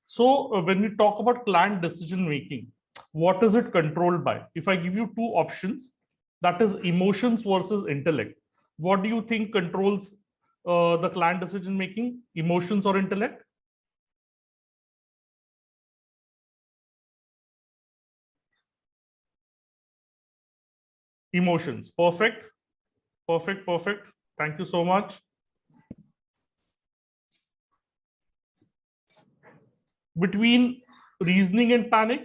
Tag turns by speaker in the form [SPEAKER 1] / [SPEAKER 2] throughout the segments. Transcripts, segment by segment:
[SPEAKER 1] So when we talk about client decision making, what is it controlled by? If I give you two options, that is emotions versus intellect, what do you think controls the client decision making, emotions or intellect? Emotions. Perfect. Perfect. Perfect. Thank you so much. Between reasoning and panic,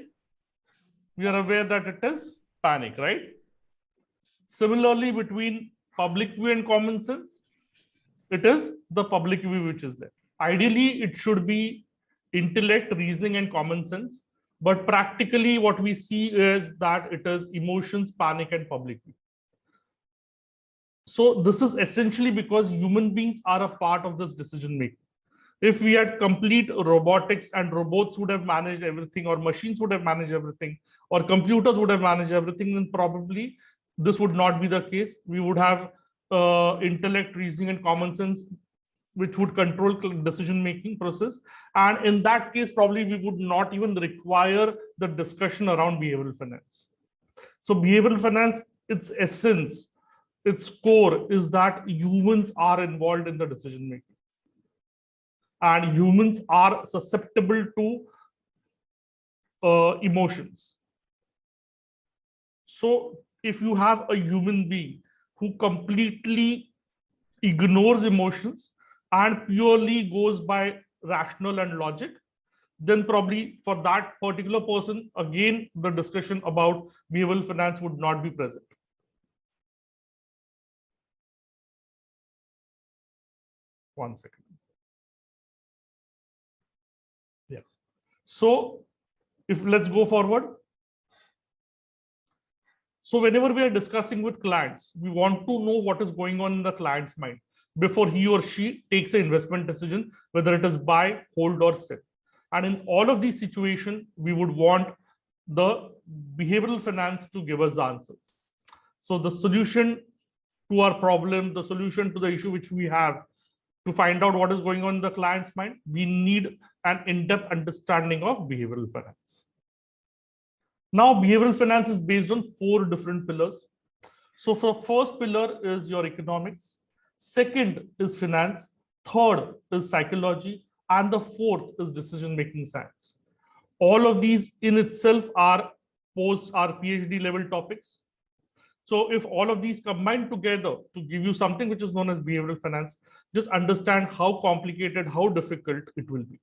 [SPEAKER 1] we are aware that it is panic, right? Similarly, between public view and common sense, it is the public view which is there. Ideally, it should be intellect, reasoning, and common sense. But practically, what we see is that it is emotions, panic, and public view. So, this is essentially because human beings are a part of this decision making. If we had complete robotics and robots would have managed everything, or machines would have managed everything, or computers would have managed everything, then probably this would not be the case. We would have intellect, reasoning, and common sense, which would control decision making process. And in that case, probably we would not even require the discussion around behavioral finance. So behavioral finance, its essence, its core is that humans are involved in the decision making, and humans are susceptible to emotions. So if you have a human being who completely ignores emotions and purely goes by rational and logic, then probably for that particular person, again, the discussion about behavioral finance would not be present. One second. Yeah. So if let's go forward. So whenever we are discussing with clients, we want to know what is going on in the client's mind before he or she takes an investment decision, whether it is buy, hold, or sell. And in all of these situations, we would want the behavioral finance to give us the answers. So the solution to our problem, the solution to the issue which we have, to find out what is going on in the client's mind, we need an in-depth understanding of behavioral finance. Now, behavioral finance is based on 4 different pillars. So, for first pillar is your economics, second is finance, third is psychology, and the fourth is decision making science. All of these in itself are PhD level topics. So, if all of these combine together to give you something which is known as behavioral finance, just understand how complicated, how difficult it will be.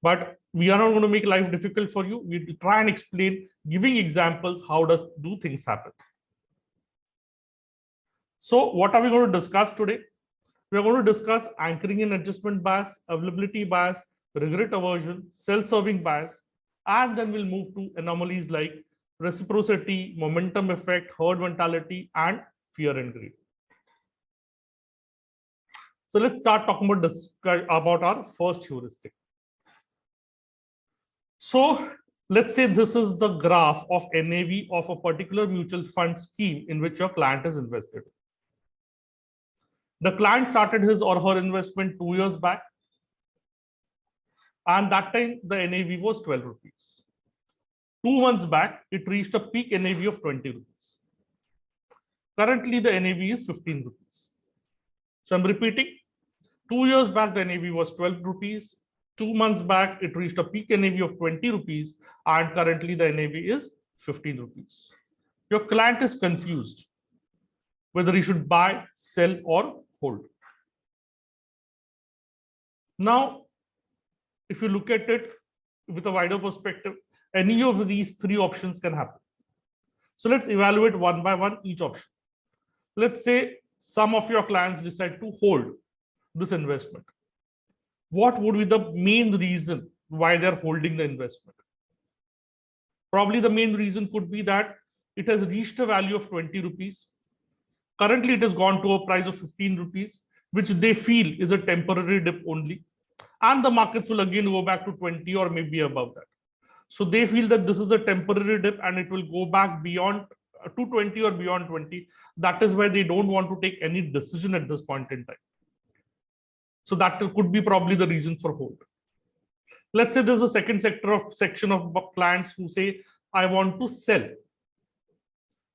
[SPEAKER 1] But we are not going to make life difficult for you. We try and explain, giving examples, how do things happen. So what are we going to discuss today? We are going to discuss anchoring and adjustment bias, availability bias, regret aversion, self-serving bias, and then we'll move to anomalies like reciprocity, momentum effect, herd mentality, and fear and greed. So let's start talking about our first heuristic. So let's say this is the graph of NAV of a particular mutual fund scheme in which your client is invested. The client started his or her investment 2 years back, and that time the NAV was 12 rupees. 2 months back, it reached a peak NAV of 20 rupees. Currently, the NAV is 15 rupees. So I'm repeating, 2 years back, the NAV was 12 rupees. 2 months back, it reached a peak NAV of 20 rupees, and currently the NAV is 15 rupees. Your client is confused whether he should buy, sell, or hold. Now, if you look at it with a wider perspective, any of these 3 options can happen. So let's evaluate one by one each option. Let's say some of your clients decide to hold this investment. What would be the main reason why they're holding the investment? Probably the main reason could be that it has reached a value of 20 rupees. Currently, it has gone to a price of 15 rupees, which they feel is a temporary dip only. And the markets will again go back to 20 or maybe above that. So they feel that this is a temporary dip and it will go back beyond to 20 or beyond 20. That is why they don't want to take any decision at this point in time. So that could be probably the reason for hold. Let's say there's a section of clients who say, I want to sell.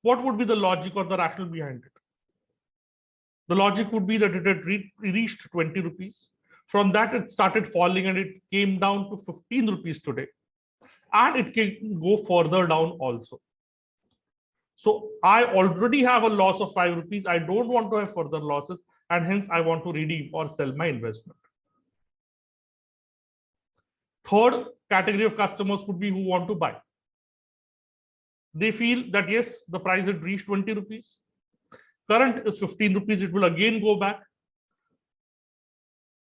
[SPEAKER 1] What would be the logic or the rationale behind it? The logic would be that it had reached 20 rupees. From that, it started falling and it came down to 15 rupees today. And it can go further down also. So I already have a loss of 5 rupees. I don't want to have further losses, and hence I want to redeem or sell my investment. Third category of customers could be who want to buy. They feel that yes, the price had reached 20 rupees. Current is 15 rupees. It will again go back.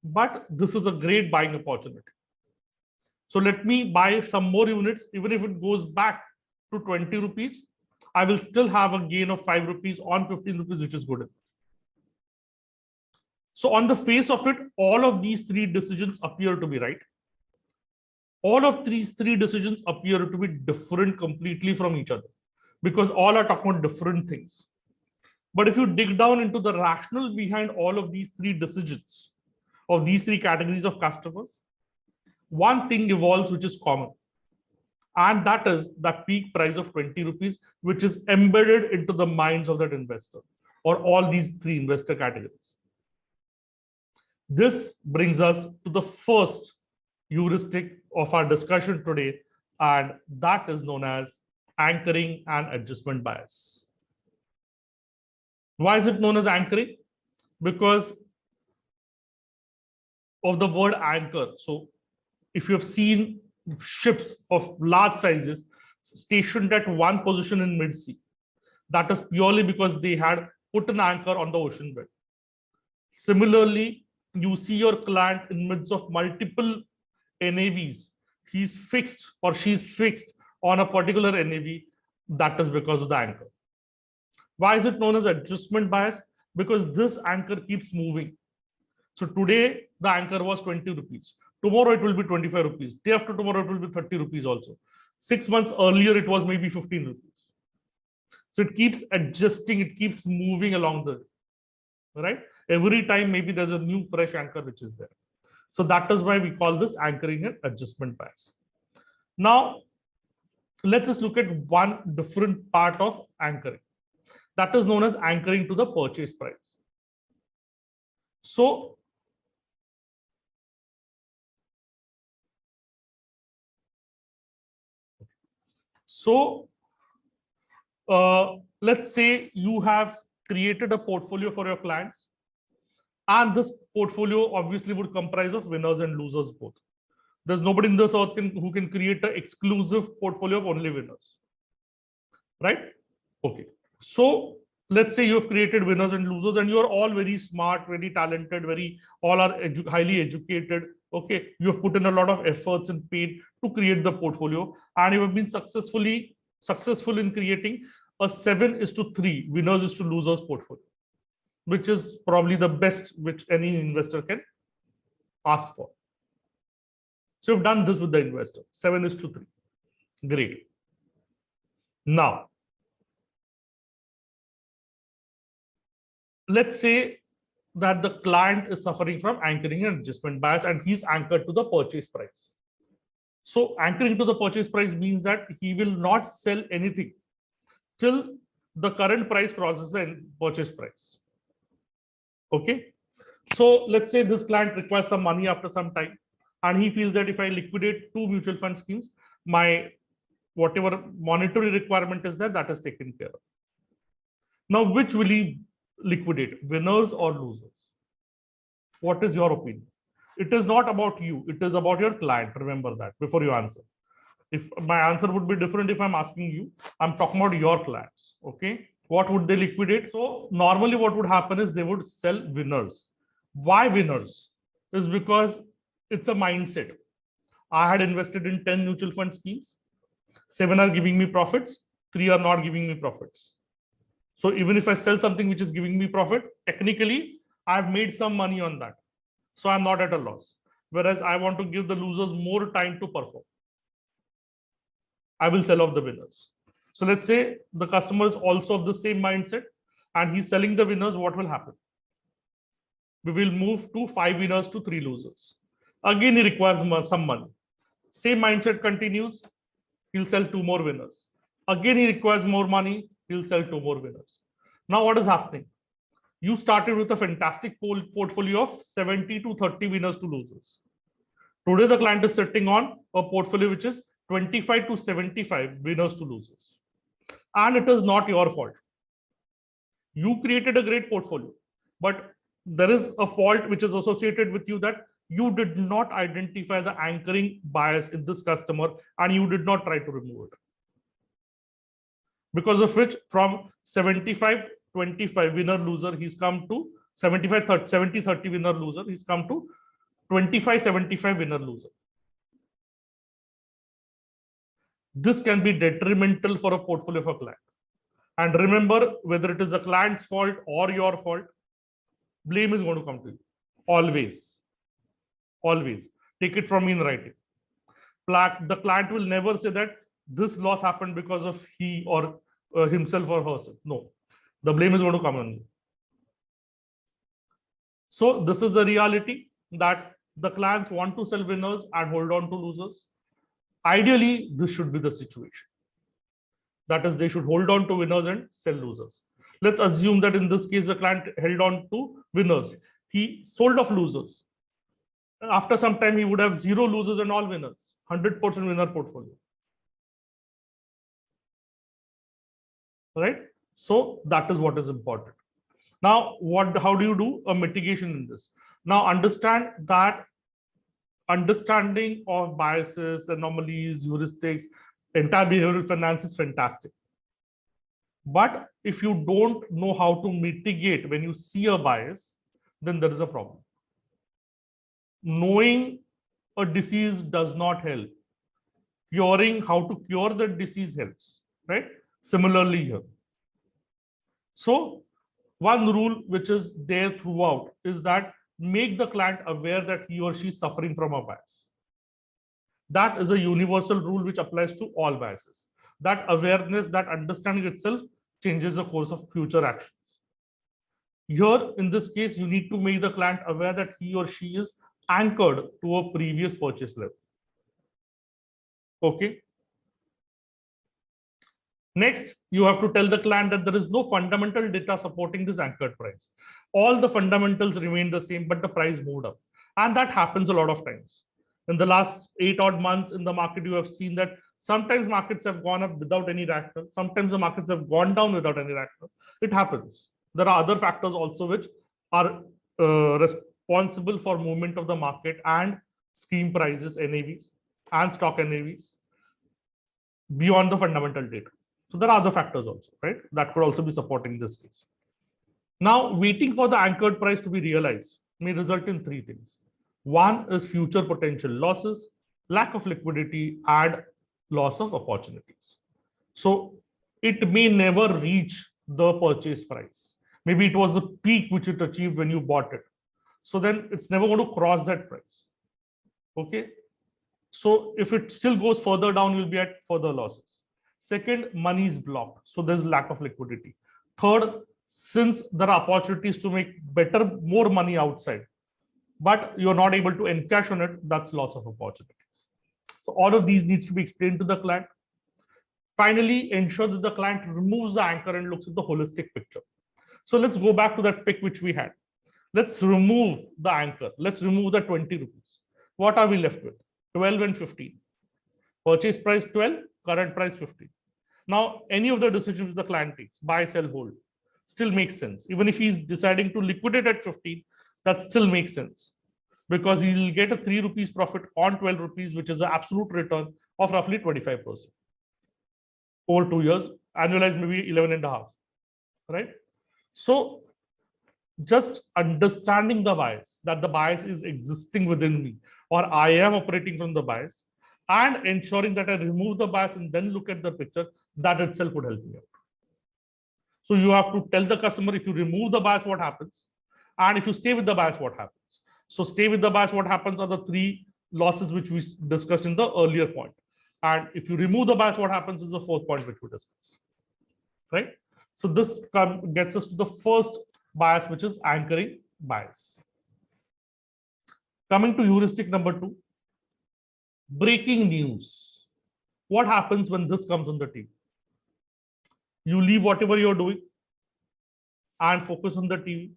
[SPEAKER 1] But this is a great buying opportunity. So let me buy some more units. Even if it goes back to 20 rupees, I will still have a gain of 5 rupees on 15 rupees, which is good enough. So on the face of it, all of these three decisions appear to be right. All of these three decisions appear to be different completely from each other because all are talking about different things. But if you dig down into the rationale behind all of these three decisions of these three categories of customers, one thing evolves which is common. And that is that peak price of 20 rupees, which is embedded into the minds of that investor or all these three investor categories. This brings us to the first heuristic of our discussion today, and that is known as anchoring and adjustment bias. Why is it known as anchoring? Because of the word anchor. So if you have seen ships of large sizes stationed at one position in mid-sea, that is purely because they had put an anchor on the ocean bed. Similarly, you see your client in midst of multiple NAVs. He's fixed or she's fixed on a particular NAV. That is because of the anchor. Why is it known as adjustment bias? Because this anchor keeps moving. So today the anchor was 20 rupees. Tomorrow it will be 25 rupees. Day after tomorrow it will be 30 rupees also. 6 months earlier it was maybe 15 rupees. So it keeps adjusting, it keeps moving along the right. Every time maybe there's a new fresh anchor which is there. So that is why we call this anchoring and adjustment bias. Now let's just look at one different part of anchoring. That is known as anchoring to the purchase price. So let's say you have created a portfolio for your clients, and this portfolio obviously would comprise of winners and losers both. There's nobody in this earth who can create an exclusive portfolio of only winners, right? Okay. So let's say you have created winners and losers, and you are all very smart, very talented, all are highly educated. Okay, you have put in a lot of efforts and paid to create the portfolio, and you have been successful in creating a 7:3 winners is to losers portfolio, which is probably the best which any investor can ask for. So you've done this with the investor, 7:3. Great. Now, let's say that the client is suffering from anchoring and adjustment bias, and he's anchored to the purchase price. So anchoring to the purchase price means that he will not sell anything till the current price crosses the purchase price. Okay. So let's say this client requires some money after some time, and he feels that if I liquidate 2 mutual fund schemes, my whatever monetary requirement is there, that is taken care of. Now, which will he liquidate, winners or losers? What is your opinion? It is not about you, it is about your client. Remember that before you answer. If my answer would be different if I'm asking you, I'm talking about your clients. Okay, what would they liquidate? So normally what would happen is they would sell winners. Why winners? Is because it's a mindset. I had invested in 10 mutual fund schemes, 7 are giving me profits, 3 are not giving me profits. So even if I sell something which is giving me profit, technically I've made some money on that. So I'm not at a loss. Whereas I want to give the losers more time to perform. I will sell off the winners. So let's say the customer is also of the same mindset and he's selling the winners. What will happen? We will move to 5 winners to 3 losers. Again, he requires some money. Same mindset continues. He'll sell two more winners. Again, he requires more money. He'll sell two more winners. Now, what is happening? You started with a fantastic portfolio of 70 to 30 winners to losers. Today, the client is sitting on a portfolio which is 25 to 75 winners to losers. And it is not your fault. You created a great portfolio, but there is a fault which is associated with you, that you did not identify the anchoring bias in this customer and you did not try to remove it. Because of which, from 75-25 winner loser, he's come to 70-30 winner loser, he's come to 25-75 winner loser. This can be detrimental for a portfolio of a client. And remember, whether it is the client's fault or your fault, blame is going to come to you. Always. Always. Take it from me in writing. The client will never say that this loss happened because of he or himself or herself. No. The blame is going to come on you. So this is the reality, that the clients want to sell winners and hold on to losers. Ideally, this should be the situation. That is, they should hold on to winners and sell losers. Let's assume that in this case, the client held on to winners. He sold off losers. After some time, he would have 0 losers and all winners, 100% winner portfolio. Right? So that is what is important. Now, how do you do a mitigation in this? Now, understand that understanding of biases, anomalies, heuristics, entire behavioral finance is fantastic. But if you don't know how to mitigate when you see a bias, then there is a problem. Knowing a disease does not help. Curing, how to cure the disease helps, right? Similarly here. So one rule which is there throughout is that make the client aware that he or she is suffering from a bias. That is a universal rule which applies to all biases. That awareness, that understanding itself changes the course of future actions. Here, in this case, you need to make the client aware that he or she is anchored to a previous purchase level. Okay. Next, you have to tell the client that there is no fundamental data supporting this anchored price. All the fundamentals remain the same, but the price moved up. And that happens a lot of times. In the last 8 odd months in the market, you have seen that sometimes markets have gone up without any rationale. Sometimes the markets have gone down without any rationale. It happens. There are other factors also which are responsible for movement of the market and scheme prices, NAVs, and stock NAVs beyond the fundamental data. So there are other factors also, right? That could also be supporting this case. Now, waiting for the anchored price to be realized may result in 3 things. One is future potential losses, lack of liquidity, and loss of opportunities. So it may never reach the purchase price. Maybe it was a peak which it achieved when you bought it. So then it's never going to cross that price. Okay. So if it still goes further down, you'll be at further losses. Second, money is blocked. So there's lack of liquidity. Third, since there are opportunities to make more money outside, but you're not able to encash on it, that's loss of opportunities. So all of these needs to be explained to the client. Finally, ensure that the client removes the anchor and looks at the holistic picture. So let's go back to that pick which we had. Let's remove the anchor. Let's remove the 20 rupees. What are we left with? 12 and 15. Purchase price 12, current price 15. Now, any of the decisions the client takes, buy, sell, hold, still makes sense. Even if he's deciding to liquidate at 15, that still makes sense, because he'll get a 3 rupees profit on 12 rupees, which is an absolute return of roughly 25% over 2 years, annualized maybe 11.5, right? So just understanding the bias, that the bias is existing within me, or I am operating from the bias, and ensuring that I remove the bias and then look at the picture, that itself would help me out. So you have to tell the customer, if you remove the bias, what happens? And if you stay with the bias, what happens? So stay with the bias, what happens are the 3 losses which we discussed in the earlier point. And if you remove the bias, what happens is the 4th point which we discussed, right? So this gets us to the first bias, which is anchoring bias. Coming to heuristic number 2. Breaking news. What happens when this comes on the TV? You leave whatever you're doing and focus on the TV.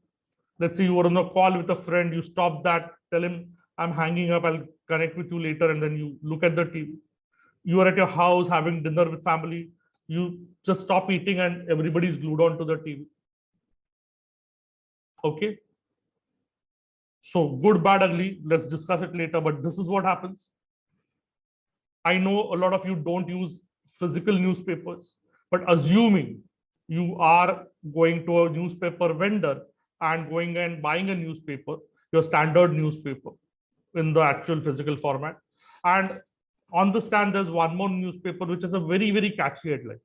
[SPEAKER 1] Let's say you were on a call with a friend, you stop that, tell him, I'm hanging up, I'll connect with you later, and then you look at the TV. You are at your house having dinner with family, you just stop eating and everybody's glued on to the TV. Okay. So good, bad, ugly, let's discuss it later, but this is what happens. I know a lot of you don't use physical newspapers, but assuming you are going to a newspaper vendor and going and buying a newspaper, your standard newspaper in the actual physical format, and on the stand there's one more newspaper which is a very, very catchy headline.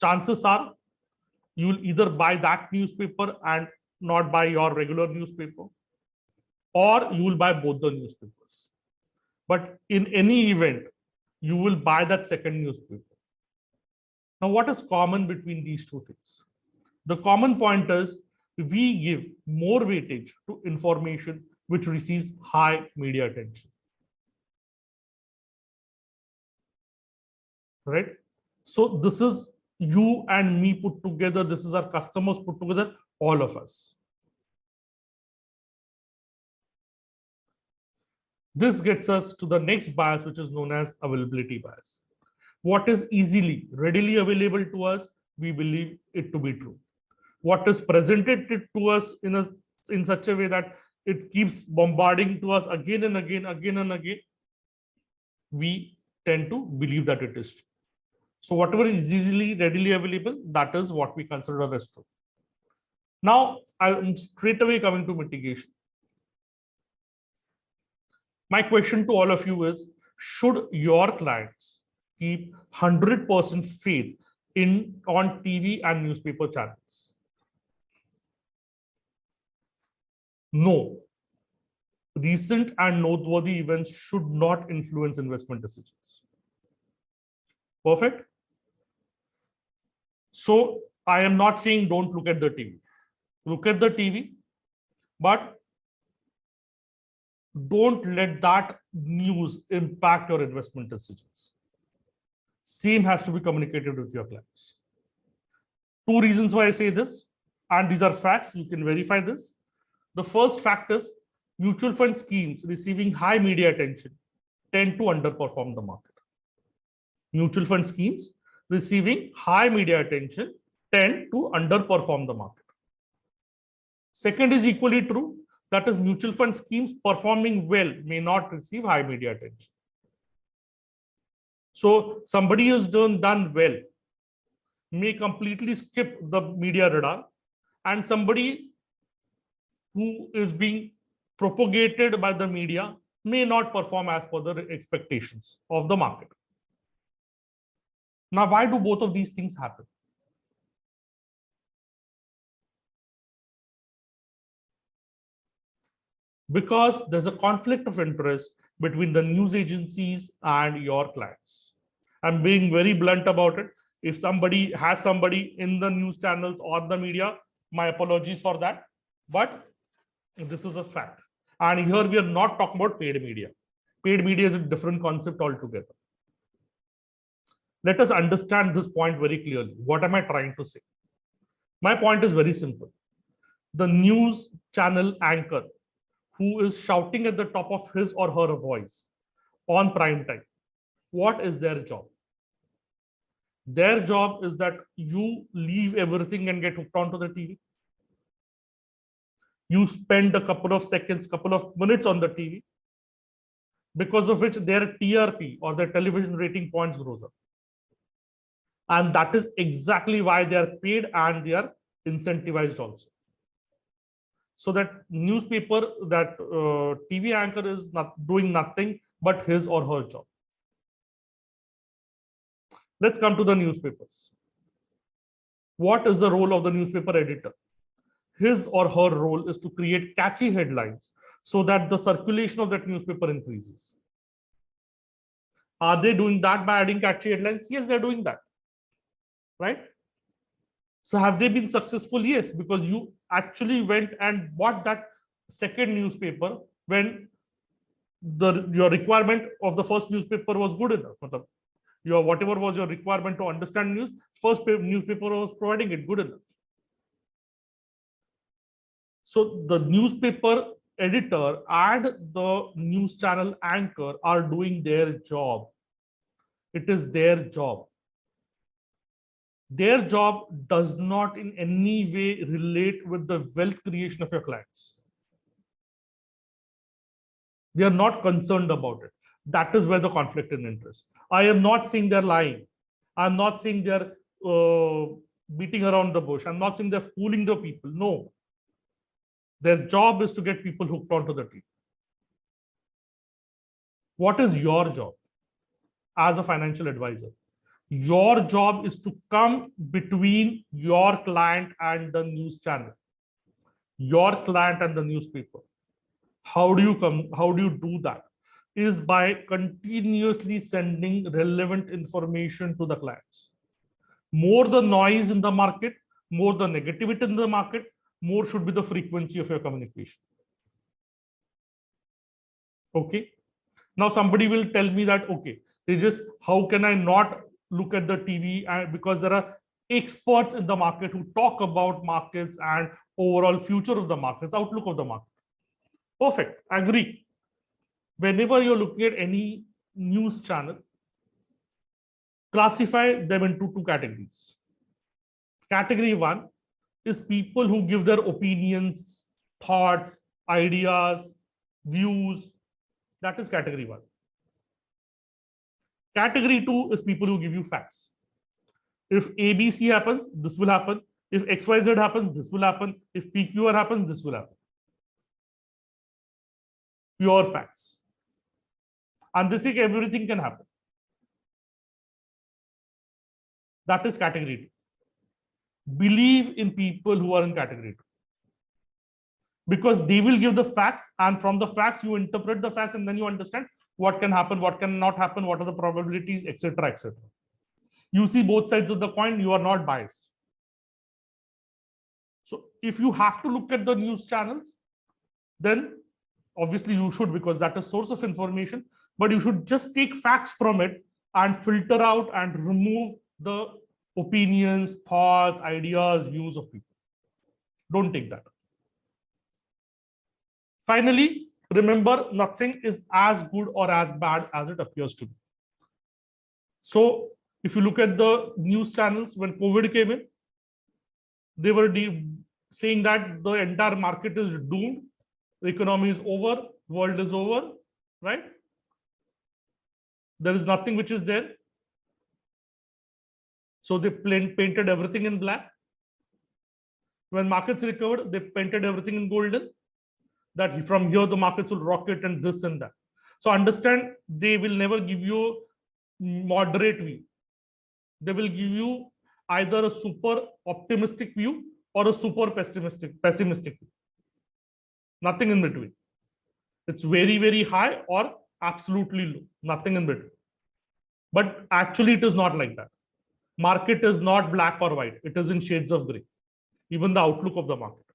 [SPEAKER 1] Chances are you'll either buy that newspaper and not buy your regular newspaper, or you will buy both the newspapers. But in any event, you will buy that second newspaper. Now, what is common between these two things? The common point is we give more weightage to information which receives high media attention. Right? So this is you and me put together. This is our customers put together, all of us. This gets us to the next bias, which is known as availability bias. What is easily, readily available to us, we believe it to be true. What is presented to us in such a way that it keeps bombarding to us again and again, we tend to believe that it is true. So whatever is easily, readily available, that is what we consider as true. Now, I'm straight away coming to mitigation. My question to all of you is, should your clients keep 100% faith on TV and newspaper channels? No. Recent and noteworthy events should not influence investment decisions. Perfect. So I am not saying don't look at the TV. Look at the TV, but don't let that news impact your investment decisions. Same has to be communicated with your clients. Two reasons why I say this, and these are facts, you can verify this. The first fact is mutual fund schemes receiving high media attention tend to underperform the market. Mutual fund schemes receiving high media attention tend to underperform the market. Second is equally true, that is mutual fund schemes performing well may not receive high media attention. So somebody who's done well may completely skip the media radar, and somebody who is being propagated by the media may not perform as per the expectations of the market. Now, why do both of these things happen? Because there's a conflict of interest between the news agencies and your clients. I'm being very blunt about it. If somebody has somebody in the news channels or the media, my apologies for that. But this is a fact. And here we are not talking about paid media. Paid media is a different concept altogether. Let us understand this point very clearly. What am I trying to say? My point is very simple. The news channel anchor who is shouting at the top of his or her voice on prime time, what is their job? Their job is that you leave everything and get hooked onto the TV. You spend a couple of seconds, couple of minutes on the TV, because of which their TRP or their television rating points grows up. And that is exactly why they are paid and they are incentivized also. So that newspaper, that TV anchor is not doing nothing but his or her job. Let's come to the newspapers. What is the role of the newspaper editor? His or her role is to create catchy headlines so that the circulation of that newspaper increases. Are they doing that by adding catchy headlines? Yes, they're doing that. Right? So have they been successful? Yes, because you actually went and bought that second newspaper when your requirement of the first newspaper was good enough. Your whatever was your requirement to understand news, first newspaper was providing it good enough. So the newspaper editor and the news channel anchor are doing their job. It is their job. Their job does not in any way relate with the wealth creation of your clients. They are not concerned about it. That is where the conflict in interest. I am not saying they're lying. I'm not saying they're beating around the bush. I'm not saying they're fooling the people. No. Their job is to get people hooked onto the team. What is your job as a financial advisor? Your job is to come between your client and the news channel, your client and the newspaper. How do you come? How do you do that? Is by continuously sending relevant information to the clients. More the noise in the market, more the negativity in the market, more should be the frequency of your communication. Okay. Now somebody will tell me that, okay, how can I not look at the TV? Because there are experts in the market who talk about markets and overall future of the markets, outlook of the market. Perfect. Agree. Whenever you're looking at any news channel, classify them into two categories. Category one is people who give their opinions, thoughts, ideas, views. That is category one. Category two is people who give you facts. If ABC happens, this will happen. If XYZ happens, this will happen. If PQR happens, this will happen. Pure facts. And this is everything can happen. That is category two. Believe in people who are in category two. Because they will give the facts, and from the facts, you interpret the facts, and then you understand what can happen, what cannot happen, what are the probabilities, etc., etc. You see both sides of the coin, you are not biased. So if you have to look at the news channels, then obviously you should, because that is source of information, but you should just take facts from it and filter out and remove the opinions, thoughts, ideas, views of people. Don't take that. Finally, remember, nothing is as good or as bad as it appears to be. So if you look at the news channels, when COVID came in, they were saying that the entire market is doomed, the economy is over, world is over, right? There is nothing which is there. So they painted everything in black. When markets recovered, they painted everything in golden. That from here the markets will rocket and this and that. So understand, they will never give you moderate view. They will give you either a super optimistic view or a super pessimistic view. Nothing in between. It's very, very high or absolutely low. Nothing in between. But actually, it is not like that. Market is not black or white. It is in shades of gray. Even the outlook of the market.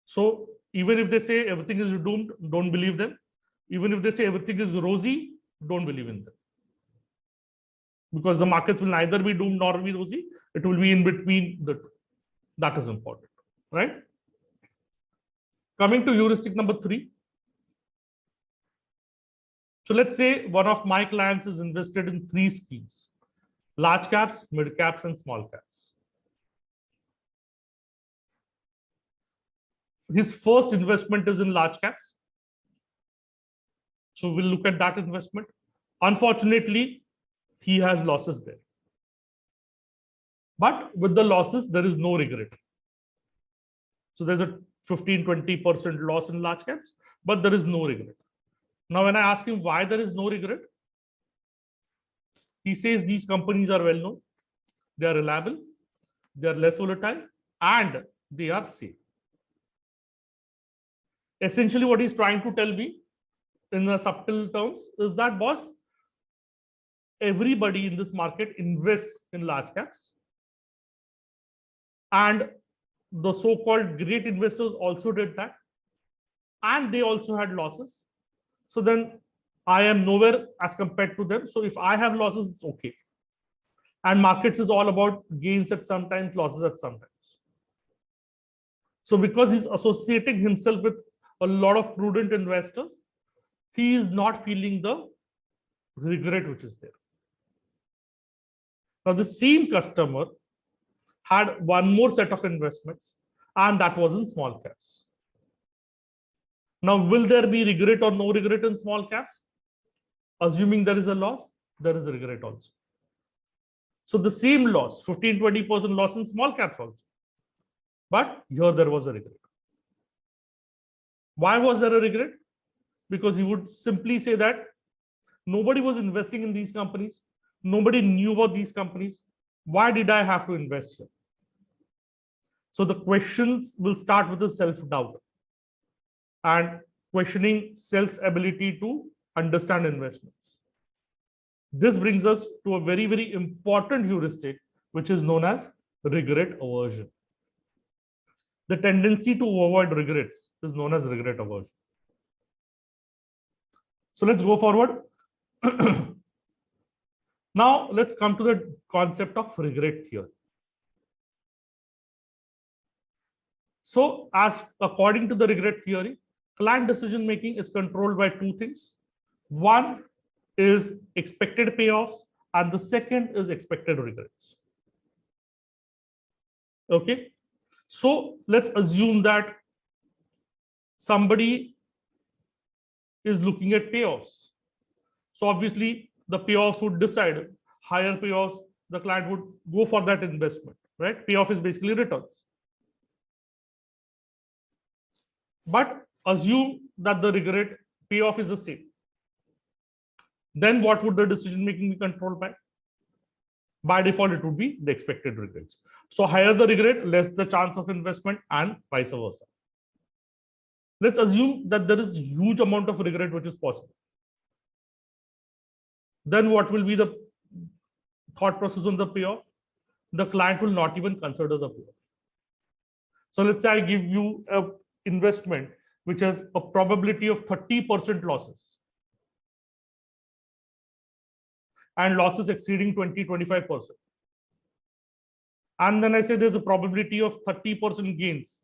[SPEAKER 1] So even if they say everything is doomed, don't believe them. Even if they say everything is rosy, don't believe in them. Because the markets will neither be doomed nor be rosy. It will be in between the two. That is important, right? Coming to heuristic number 3. So let's say one of my clients is invested in 3 schemes: large caps, mid caps, and small caps. His first investment is in large caps. So we'll look at that investment. Unfortunately, he has losses there. But with the losses, there is no regret. So there's a 15-20% loss in large caps, but there is no regret. Now, when I ask him why there is no regret, he says these companies are well known, they are reliable, they are less volatile, and they are safe. Essentially, what he's trying to tell me in the subtle terms is that, boss, everybody in this market invests in large caps, and the so-called great investors also did that, and they also had losses, So then I am nowhere as compared to them. So if I have losses, it's okay. And markets is all about gains at some times, losses at some times. So because he's associating himself with a lot of prudent investors, he is not feeling the regret which is there. Now, the same customer had one more set of investments, and that was in small caps. Now, will there be regret or no regret in small caps? Assuming there is a loss, there is a regret also. So the same loss, 15-20% loss in small caps also. But here there was a regret. Why was there a regret? Because he would simply say that nobody was investing in these companies. Nobody knew about these companies. Why did I have to invest here? So the questions will start with the self-doubt and questioning self's ability to understand investments. This brings us to a very, very important heuristic, which is known as regret aversion. The tendency to avoid regrets is known as regret aversion. So let's go forward. Now let's come to the concept of regret theory. So as according to the regret theory, client decision making is controlled by two things. One is expected payoffs, and the second is expected regrets. Okay, so let's assume that somebody is looking at payoffs. So obviously the payoffs would decide. Higher payoffs, the client would go for that investment, right? Payoff is basically returns. But assume that the regret payoff is the same. Then what would the decision making be controlled by? By default, it would be the expected regrets. So higher the regret, less the chance of investment, and vice versa. Let's assume that there is huge amount of regret which is possible. Then what will be the thought process on the payoff? The client will not even consider the payoff. So let's say I give you an investment which has a probability of 30% losses, and losses exceeding 20-25%. And then I say there's a probability of 30% gains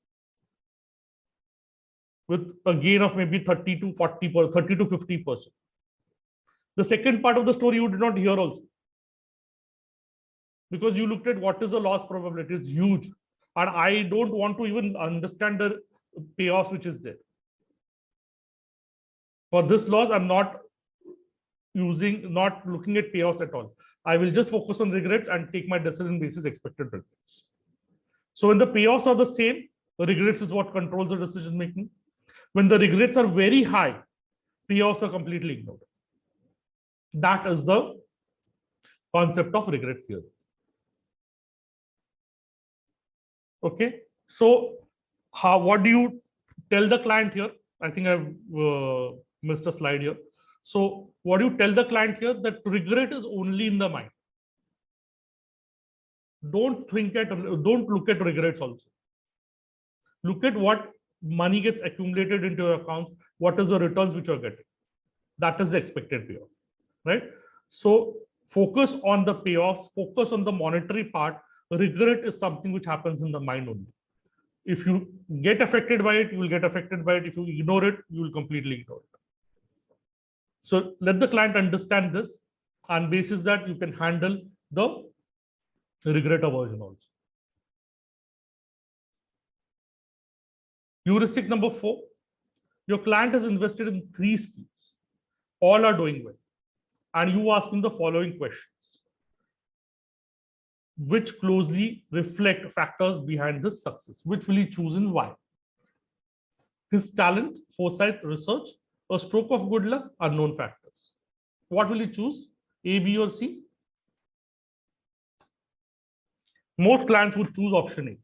[SPEAKER 1] with a gain of maybe 30 to 40%, 30 to 50%. The second part of the story you did not hear also, because you looked at what is the loss probability. It's huge. And I don't want to even understand the payoffs which is there. For this loss, I'm not looking at payoffs at all. I will just focus on regrets and take my decision basis expected regrets. So when the payoffs are the same, the regrets is what controls the decision making. When the regrets are very high, payoffs are completely ignored. That is the concept of regret theory. Okay, so what do you tell the client here? I think I've missed a slide here. So what do you tell the client here? That regret is only in the mind. Don't look at regrets also. Look at what money gets accumulated into your accounts. What is the returns which you're getting? That is the expected payoff, right? So focus on the payoffs, focus on the monetary part. Regret is something which happens in the mind only. If you get affected by it, you will get affected by it. If you ignore it, you will completely ignore it. So let the client understand this, and basis that you can handle the regret aversion also. Heuristic number 4, your client has invested in 3 schemes. All are doing well. And you ask him the following questions, which closely reflect factors behind this success. Which will he choose and why? His talent, foresight, research, a stroke of good luck, unknown factors. What will he choose? A, B, or C? Most clients would choose option A.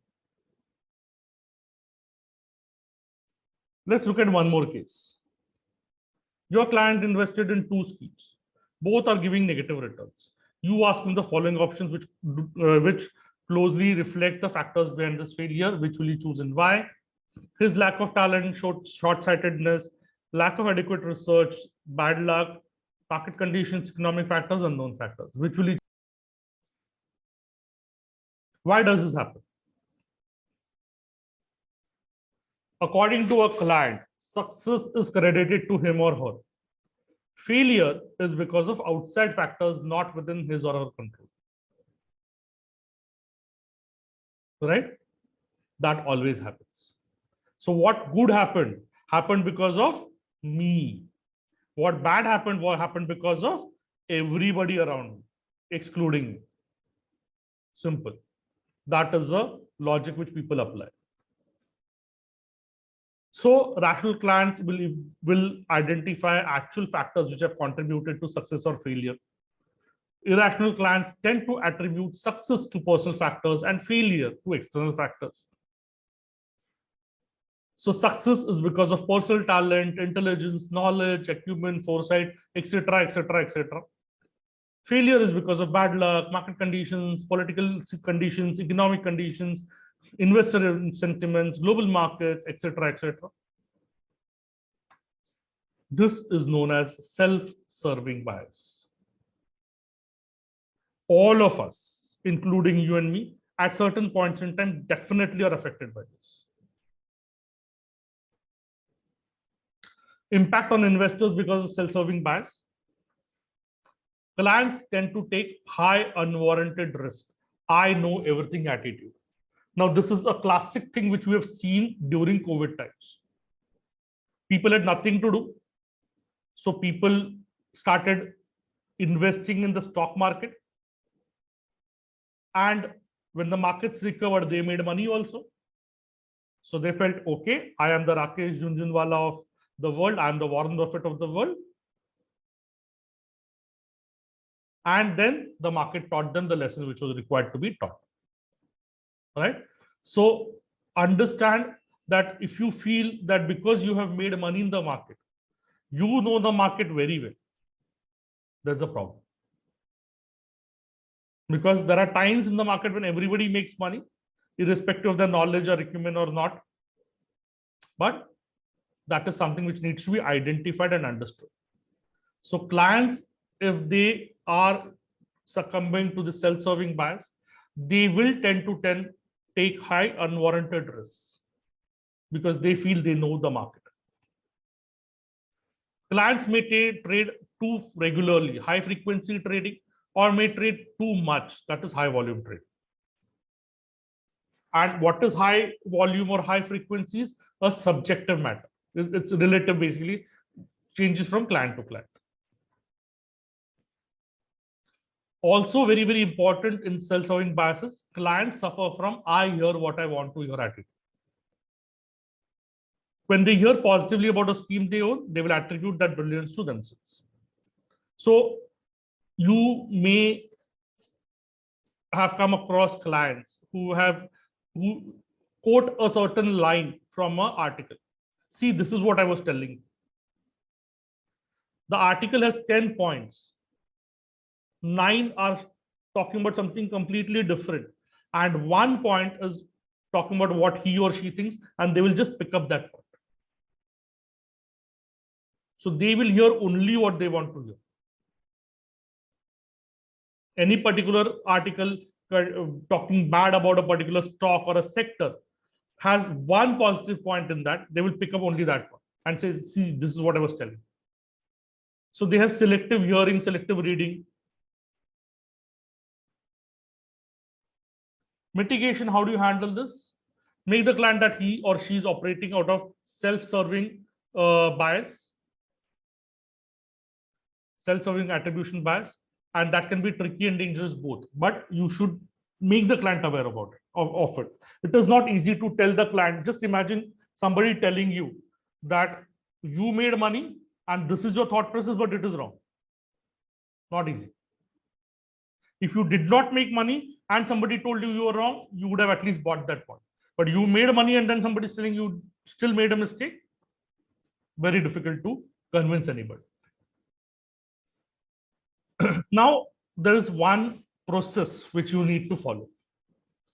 [SPEAKER 1] Let's look at one more case. Your client invested in 2 schemes. Both are giving negative returns. You ask him the following options, which closely reflect the factors behind this failure. Which will he choose and why? His lack of talent, short-sightedness, lack of adequate research, bad luck, market conditions, economic factors, unknown factors. Which will you? Why does this happen? According to a client, success is credited to him or her. Failure is because of outside factors not within his or her control. Right? That always happens. So what good happened because of me. What bad happened because of everybody around me, excluding me. Simple. That is the logic which people apply. So rational clients will identify actual factors which have contributed to success or failure. Irrational clients tend to attribute success to personal factors and failure to external factors. So success is because of personal talent, intelligence, knowledge, acumen, foresight, etc., etc., etc. Failure is because of bad luck, market conditions, political conditions, economic conditions, investor sentiments, global markets, etc., etc. This is known as self-serving bias. All of us, including you and me, at certain points in time, definitely are affected by this. Impact on investors because of self-serving bias. Clients tend to take high unwarranted risk. I know everything attitude. Now, this is a classic thing which we have seen during COVID times. People had nothing to do. So people started investing in the stock market. And when the markets recovered, they made money also. So they felt, okay, I am the Rakesh Jhunjhunwala of the world. I am the Warren Buffett of the world. And then the market taught them the lesson which was required to be taught. Right? So understand that if you feel that because you have made money in the market, you know the market very well, there's a problem. Because there are times in the market when everybody makes money, irrespective of their knowledge or acumen or not. But that is something which needs to be identified and understood. So clients, if they are succumbing to the self-serving bias, they will tend to take high unwarranted risks because they feel they know the market. Clients may trade too regularly, high frequency trading, or may trade too much, that is high volume trade. And what is high volume or high frequencies? A subjective matter. It's relative, basically, changes from client to client. Also, very, very important in self-serving biases, clients suffer from I hear what I want to hear attitude. When they hear positively about a scheme they own, they will attribute that brilliance to themselves. So you may have come across clients who quote a certain line from an article. See, this is what I was telling you. The article has 10 points. 9 are talking about something completely different. And 1 point is talking about what he or she thinks, and they will just pick up that point. So they will hear only what they want to hear. Any particular article talking bad about a particular stock or a sector has 1 positive point in that, they will pick up only that one and say, see, this is what I was telling. So they have selective hearing, selective reading. Mitigation, how do you handle this? Make the client that he or she is operating out of self-serving bias, self-serving attribution bias, and that can be tricky and dangerous both. But you should make the client aware about it, of it. It is not easy to tell the client. Just imagine somebody telling you that you made money and this is your thought process, but it is wrong. Not easy. If you did not make money and somebody told you were wrong, you would have at least bought that point. But you made money and then somebody is telling you still made a mistake. Very difficult to convince anybody. Now, there is one process which you need to follow.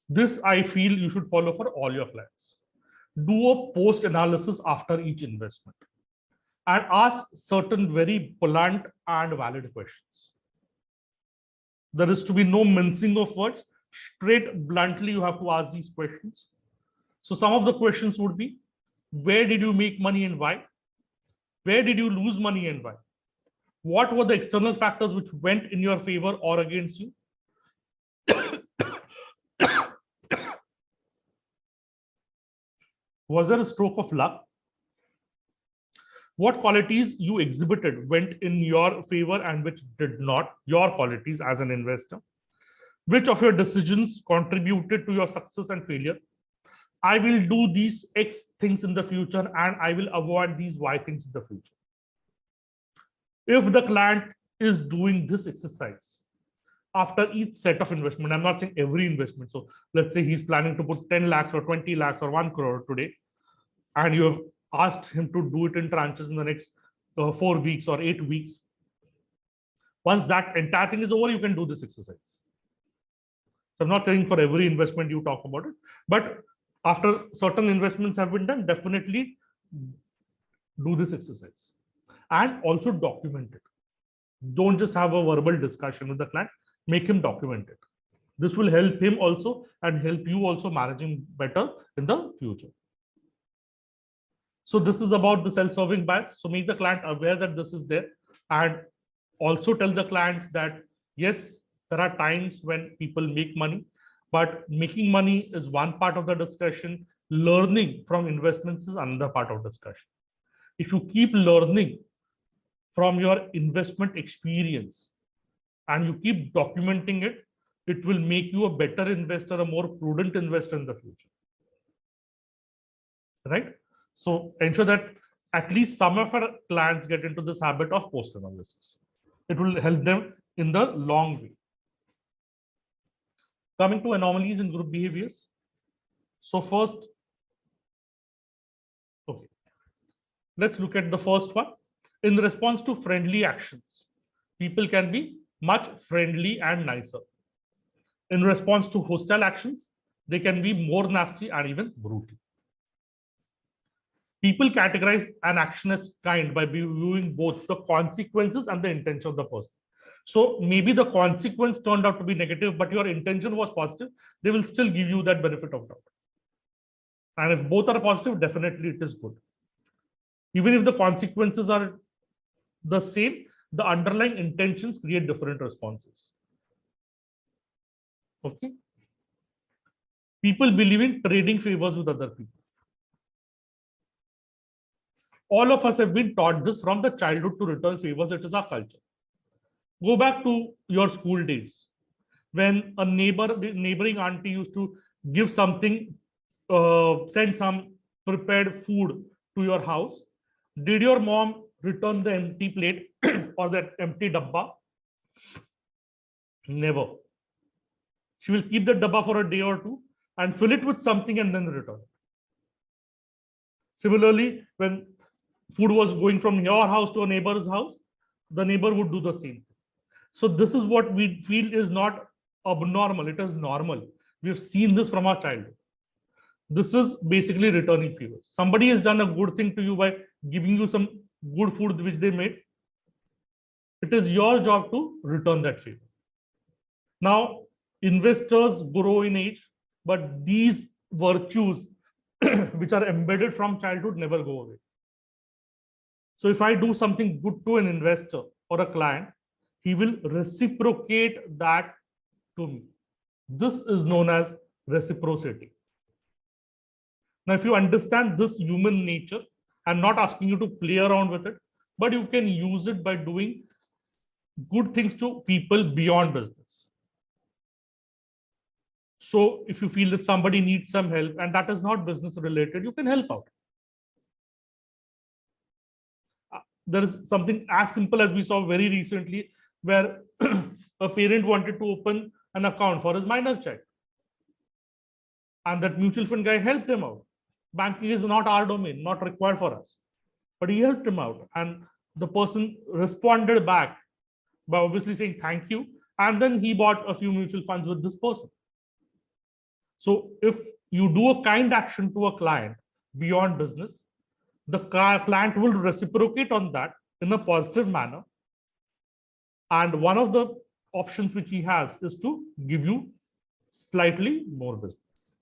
[SPEAKER 1] This I feel you should follow for all your clients. Do a post analysis after each investment. and ask certain very blunt and valid questions. There is to be no mincing of words. Straight, bluntly, you have to ask these questions. So some of the questions would be, where did you make money and why? Where did you lose money and why? What were the external factors which went in your favor or against you? Was there a stroke of luck? What qualities you exhibited went in your favor and which did not, your qualities as an investor? Which of your decisions contributed to your success and failure? I will do these X things in the future and I will avoid these Y things in the future. If the client is doing this exercise after each set of investment, I'm not saying every investment. So let's say he's planning to put 10 lakhs or 20 lakhs or 1 crore today, and you have asked him to do it in tranches in the next 4 weeks or 8 weeks. Once that entire thing is over, you can do this exercise. So I'm not saying for every investment you talk about it, but after certain investments have been done, definitely do this exercise and also document it. Don't just have a verbal discussion with the client, make him document it. This will help him also and help you also managing better in the future. So this is about the self-serving bias. So make the client aware that this is there, and also tell the clients that yes, there are times when people make money, but making money is one part of the discussion. Learning from investments is another part of discussion. If you keep learning from your investment experience and you keep documenting it, it will make you a better investor, a more prudent investor in the future. Right? So ensure that at least some of our clients get into this habit of post-analysis. It will help them in the long way. Coming to anomalies in group behaviors. So first, okay, let's look at the first one. In response to friendly actions, people can be much friendly and nicer. In response to hostile actions, they can be more nasty and even brutal. People categorize an action as kind by viewing both the consequences and the intention of the person. So maybe the consequence turned out to be negative, but your intention was positive. They will still give you that benefit of doubt. And if both are positive, definitely it is good. Even if the consequences are the same, the underlying intentions create different responses. Okay. People believe in trading favors with other people. All of us have been taught this from the childhood to return favors. It is our culture. Go back to your school days when a neighboring auntie used to give something, send some prepared food to your house. Did your mom return the empty plate or that empty dabba? Never. She will keep the dabba for a day or two and fill it with something and then return. Similarly, when food was going from your house to a neighbor's house, the neighbor would do the same. So this is what we feel is not abnormal, it is normal. We have seen this from our childhood. This is basically returning favors. Somebody has done a good thing to you by giving you some good food which they made. It is your job to return that favor. Now, investors grow in age, but these virtues which are embedded from childhood never go away. So if I do something good to an investor or a client, he will reciprocate that to me. This is known as reciprocity. Now, if you understand this human nature, I'm not asking you to play around with it, but you can use it by doing good things to people beyond business. So if you feel that somebody needs some help and that is not business related, you can help out. There is something as simple as we saw very recently where a parent wanted to open an account for his minor child. And that mutual fund guy helped him out. Banking is not our domain, not required for us. But he helped him out. And the person responded back by obviously saying thank you. And then he bought a few mutual funds with this person. So if you do a kind action to a client beyond business, the client will reciprocate on that in a positive manner. And one of the options which he has is to give you slightly more business.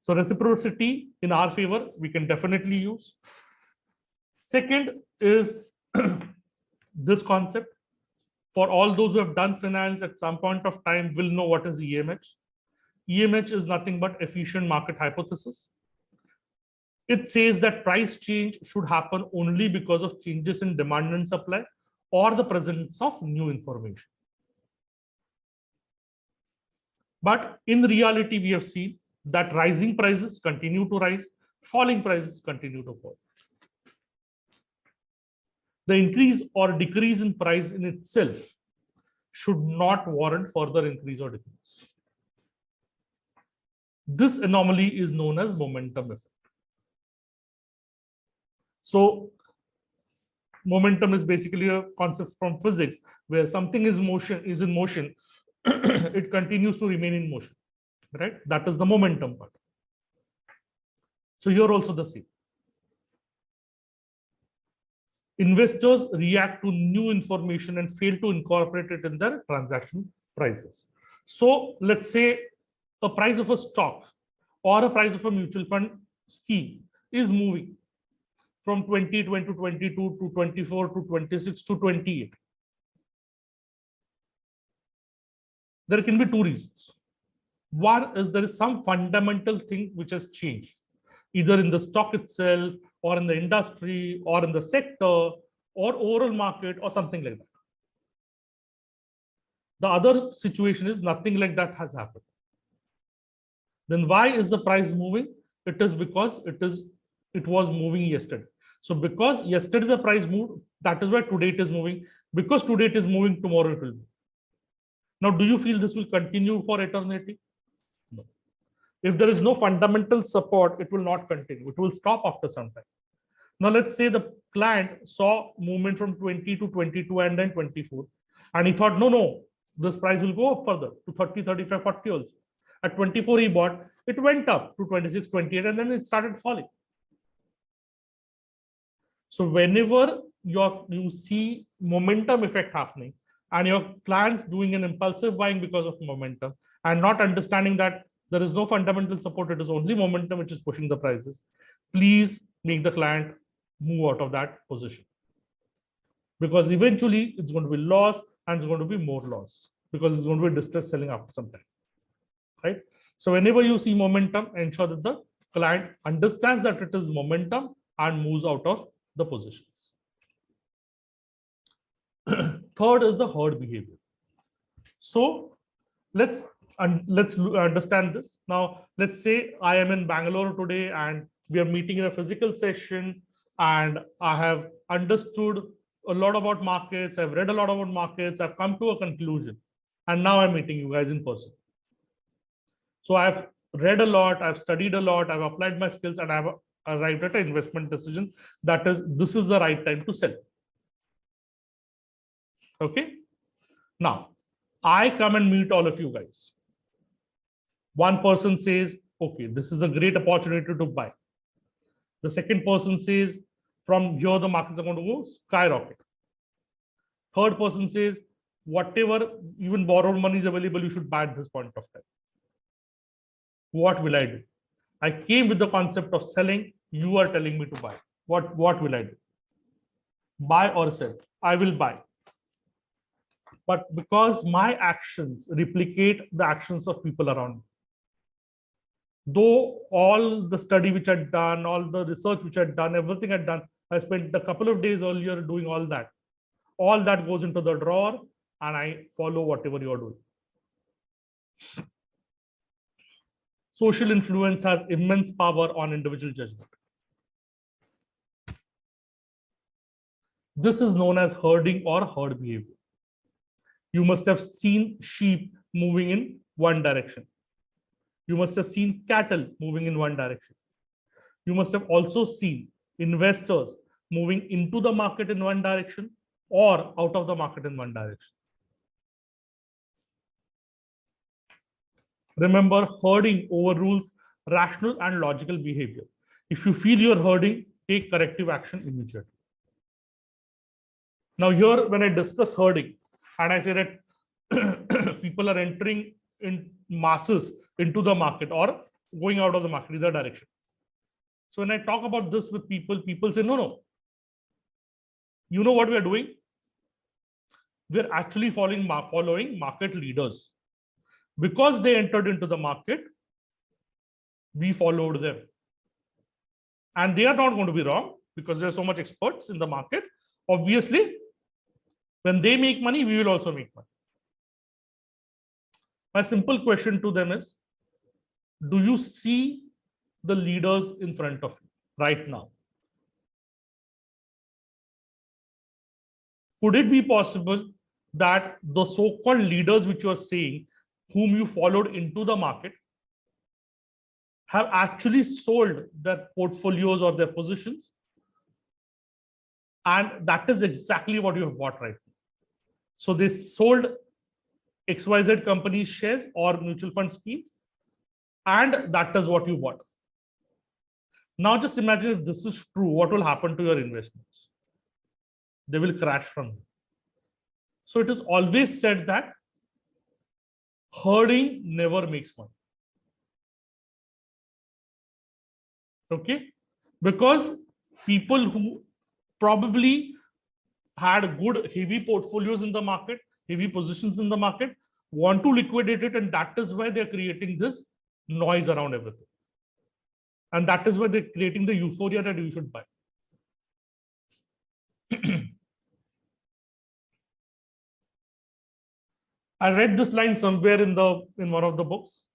[SPEAKER 1] So reciprocity in our favor, we can definitely use. Second is this concept. For all those who have done finance at some point of time will know what is EMH. EMH is nothing but efficient market hypothesis. It says that price change should happen only because of changes in demand and supply or the presence of new information. But in reality, we have seen that rising prices continue to rise, falling prices continue to fall. The increase or decrease in price in itself should not warrant further increase or decrease. This anomaly is known as momentum effect. So momentum is basically a concept from physics where something is in motion, it continues to remain in motion, right? That is the momentum part. So here also the same. Investors react to new information and fail to incorporate it in their transaction prices. So let's say a price of a stock or a price of a mutual fund scheme is moving from 2020 to 22 to 24 to 26 to 28. There can be two reasons. One is there is some fundamental thing which has changed, either in the stock itself or in the industry or in the sector or overall market or something like that. The other situation is nothing like that has happened. Then why is the price moving? It is because it was moving yesterday. So because yesterday the price moved, that is why today it is moving. Because today it is moving, tomorrow it will move. Now, do you feel this will continue for eternity? No. If there is no fundamental support, it will not continue. It will stop after some time. Now, let's say the client saw movement from 20 to 22 and then 24. And he thought, no, this price will go up further to 30, 35, 40 also. At 24, he bought, it went up to 26, 28, and then it started falling. So whenever you see momentum effect happening and your clients doing an impulsive buying because of momentum and not understanding that there is no fundamental support, it is only momentum which is pushing the prices, please make the client move out of that position. Because eventually it's going to be loss and it's going to be more loss because it's going to be distress selling after some time, right? So whenever you see momentum, ensure that the client understands that it is momentum and moves out of the positions. Third is the herd behavior. So let's understand this. Now, let's say I am in Bangalore today and we are meeting in a physical session and I have understood a lot about markets. I've read a lot about markets. I've come to a conclusion and now I'm meeting you guys in person. So I've read a lot, I've studied a lot, I've applied my skills and I've arrived at an investment decision. That is, this is the right time to sell. Okay. Now, I come and meet all of you guys. One person says, okay, this is a great opportunity to buy. The second person says, from here, the markets are going to go skyrocket. Third person says, whatever, even borrowed money is available, you should buy at this point of time. What will I do? I came with the concept of selling. You are telling me to buy. What will I do? Buy or sell? I will buy. But because my actions replicate the actions of people around me, though all the study which I'd done, all the research which I'd done, everything I'd done, I spent a couple of days earlier doing all that. All that goes into the drawer and I follow whatever you're doing. Social influence has immense power on individual judgment. This is known as herding or herd behavior. You must have seen sheep moving in one direction. You must have seen cattle moving in one direction. You must have also seen investors moving into the market in one direction or out of the market in one direction. Remember, herding overrules rational and logical behavior. If you feel you're herding, take corrective action immediately. Now here, when I discuss herding, and I say that people are entering in masses into the market or going out of the market, either direction. So when I talk about this with people, people say, no, no. You know what we are doing? We're actually following market leaders. Because they entered into the market, we followed them. And they are not going to be wrong because there are so much experts in the market. Obviously, when they make money, we will also make money. My simple question to them is, do you see the leaders in front of you right now? Could it be possible that the so-called leaders which you are saying, whom you followed into the market, have actually sold their portfolios or their positions? And that is exactly what you have bought right now. So they sold XYZ company's shares or mutual fund schemes, and that is what you bought. Now just imagine if this is true, what will happen to your investments? They will crash from you. So it is always said that herding never makes money. Okay? Because people who probably had good heavy portfolios in the market, heavy positions in the market, want to liquidate it, and that is why they're creating this noise around everything. And that is why they're creating the euphoria that you should buy. I read this line somewhere in one of the books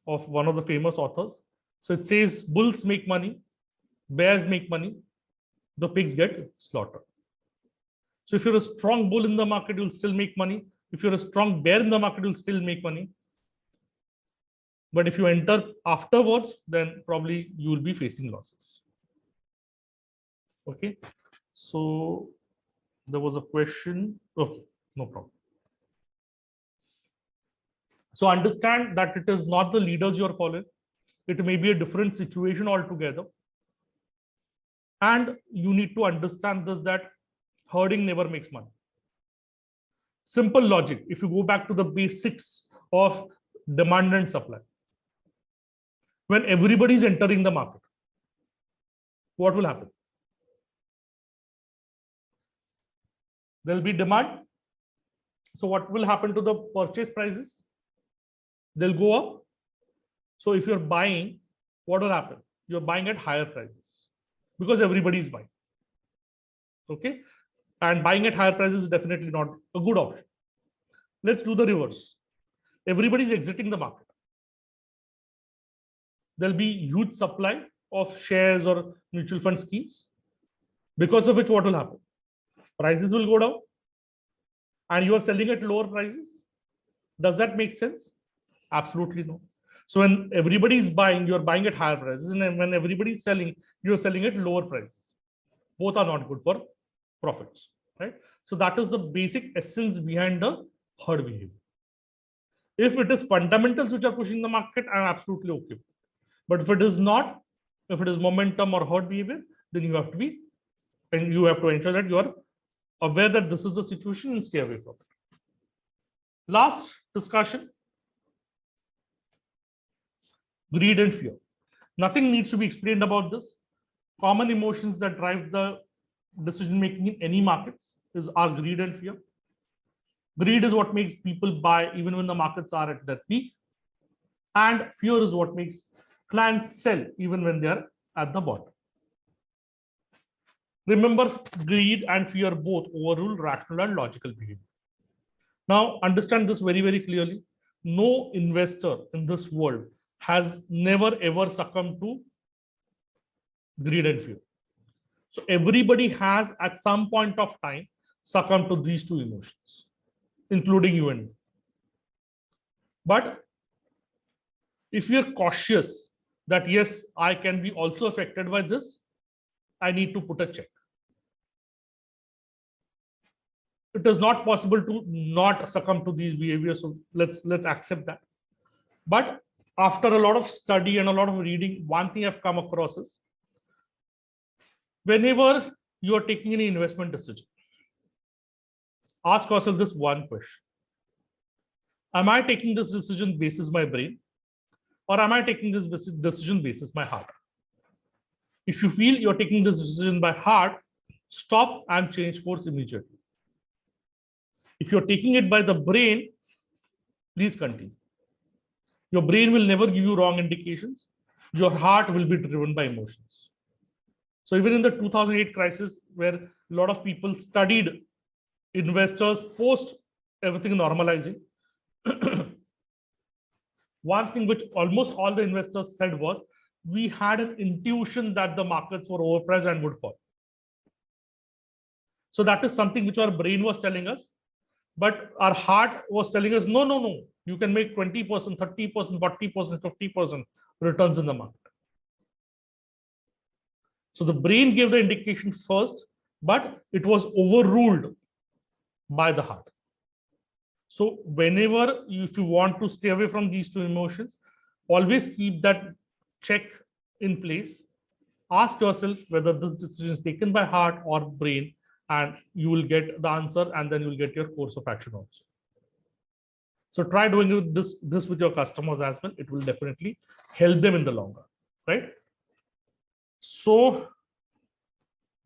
[SPEAKER 1] of one of the famous authors. So it says, bulls make money, bears make money, the pigs get slaughtered. So if you're a strong bull in the market, you'll still make money. If you're a strong bear in the market, you'll still make money. But if you enter afterwards, then probably you will be facing losses. Okay. So there was a question. Okay, no problem. So understand that it is not the leaders you are following. It may be a different situation altogether. And you need to understand this, that herding never makes money. Simple logic. If you go back to the basics of demand and supply, when everybody is entering the market, what will happen? There will be demand. So what will happen to the purchase prices? They'll go up. So if you're buying, what will happen? You're buying at higher prices because everybody is buying. Okay. And buying at higher prices is definitely not a good option. Let's do the reverse. Everybody is exiting the market. There'll be huge supply of shares or mutual fund schemes, because of which what will happen? Prices will go down and you are selling at lower prices. Does that make sense? Absolutely no. So when everybody is buying, you're buying at higher prices, and when everybody is selling, you're selling at lower prices. Both are not good for profits, right? So that is the basic essence behind the herd behavior. If it is fundamentals which are pushing the market, I'm absolutely okay. But if it is not, if it is momentum or herd behavior, then you have to be, and you have to ensure that you are aware that this is the situation and stay away from it. Last discussion, greed and fear. Nothing needs to be explained about this. Common emotions that drive the decision making in any markets are greed and fear. Greed is what makes people buy even when the markets are at their peak, and fear is what makes clients sell even when they are at the bottom. Remember, greed and fear both overrule rational and logical behavior. Now understand this very, very clearly. No investor in this world has never ever succumbed to greed and fear. So everybody has at some point of time succumbed to these two emotions, including you and me. But if you're cautious that yes, I can be also affected by this, I need to put a check. It is not possible to not succumb to these behaviors. So let's accept that. But after a lot of study and a lot of reading, one thing I've come across is Whenever you are taking any investment decision, ask yourself this one question. Am I taking this decision basis my brain, or am I taking this decision basis my heart? If you feel you're taking this decision by heart, stop and change course immediately. If you're taking it by the brain, please continue. Your brain will never give you wrong indications. Your heart will be driven by emotions. So even in the 2008 crisis, where a lot of people studied investors post everything normalizing, one thing which almost all the investors said was, we had an intuition that the markets were overpriced and would fall. So that is something which our brain was telling us, but our heart was telling us, no, no, no, you can make 20%, 30%, 40%, 50% returns in the market. So the brain gave the indication first, but it was overruled by the heart. So whenever, if you want to stay away from these two emotions, always keep that check in place. Ask yourself whether this decision is taken by heart or brain, and you will get the answer, and then you'll get your course of action also. So try doing this with your customers as well. It will definitely help them in the long run, right? So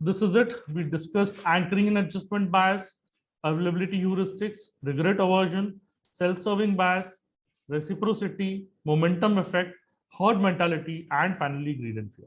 [SPEAKER 1] this is it. We discussed anchoring and adjustment bias, availability heuristics, regret aversion, self-serving bias, reciprocity, momentum effect, herd mentality, and finally greed and fear.